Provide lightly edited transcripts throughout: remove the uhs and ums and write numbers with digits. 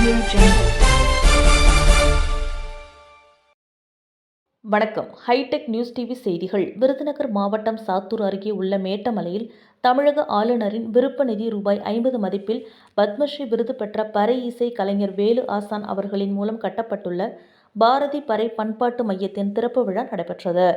Audio Jungle. வணக்கம். Hitech news TV செய்திகள். விருதுநகர் மாவட்டம் சாத்தூர் அருகே உள்ள மேட்டமலையில் தமிழக ஆளுநரின் விருப்ப நிதி ரூபாய் 50 மதிப்பில் பத்மஸ்ரீ விருது பெற்ற பறை இசை கலைஞர் வேலு ஆசான் அவர்களின் மூலம் கட்டப்பட்டுள்ள பாரதி பறை பண்பாட்டு மையத்தின் திறப்பு விழா நடைபெற்றது.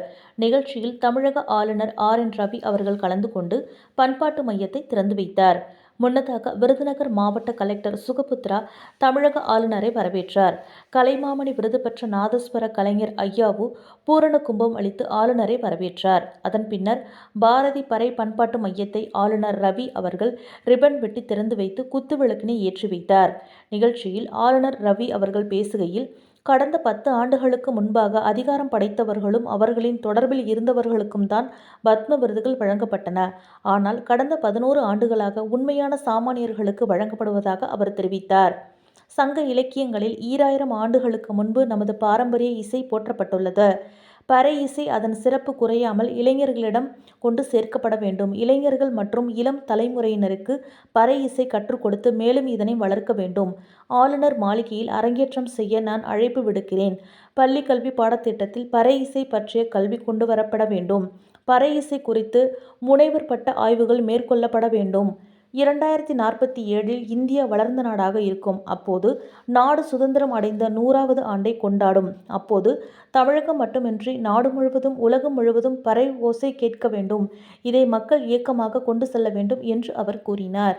நிகழ்ச்சியில் தமிழக ஆளுநர் RN ரவி அவர்கள் கலந்து கொண்டு பண்பாட்டு மையத்தை திறந்து வைத்தார். முன்னதாக விருதுநகர் மாவட்ட கலெக்டர் சுகபுத்ரா தமிழக ஆளுநரை வரவேற்றார். கலைமாமணி விருது பெற்ற நாதஸ்வர கலைஞர் ஐயாவு பூரண கும்பம் அளித்து ஆளுநரை வரவேற்றார். அதன் பின்னர் பாரதி பறை பண்பாட்டு மையத்தை ஆளுநர் ரவி அவர்கள் ரிப்பன் வெட்டி திறந்து வைத்து குத்துவிளக்கினை ஏற்றி வைத்தார். நிகழ்ச்சியில் ஆளுநர் ரவி அவர்கள் பேசுகையில், கடந்த 10 ஆண்டுகளுக்கு முன்பாக அதிகாரம் படைத்தவர்களும் அவர்களின் தொடர்பில் இருந்தவர்களுக்கும் தான் பத்ம விருதுகள் வழங்கப்பட்டன. ஆனால் கடந்த 11 ஆண்டுகளாக உண்மையான சாமானியர்களுக்கு வழங்கப்படுவதாக அவர் தெரிவித்தார். சங்க இலக்கியங்களில் 2000 ஆண்டுகளுக்கு முன்பு நமது பாரம்பரிய இசை போற்றப்பட்டுள்ளது. பறை இசை அதன் சிறப்பு குறையாமல் இளைஞர்களிடம் கொண்டு சேர்க்கப்பட வேண்டும். இளைஞர்கள் மற்றும் இளம் தலைமுறையினருக்கு பறை இசை கற்றுக் கொடுத்து மேலும் இதனை வளர்க்க வேண்டும். ஆளுநர் மாளிகையில் அரங்கேற்றம் செய்ய நான் அழைப்பு விடுக்கிறேன். பள்ளி கல்வி பாடத்திட்டத்தில் பறை இசை பற்றிய கல்வி கொண்டு வரப்பட வேண்டும். பறை இசை குறித்து முனைவர் பட்ட ஆய்வுகள் மேற்கொள்ளப்பட வேண்டும். 2047 இந்தியா வளர்ந்த நாடாக இருக்கும். அப்போது நாடு சுதந்திரம் அடைந்த 100வது ஆண்டை கொண்டாடும். அப்போது தமிழகம் மட்டுமின்றி நாடு முழுவதும் உலகம் முழுவதும் பறை ஓசை கேட்க வேண்டும். இதை மக்கள் இயக்கமாக கொண்டு செல்ல வேண்டும் என்று அவர் கூறினார்.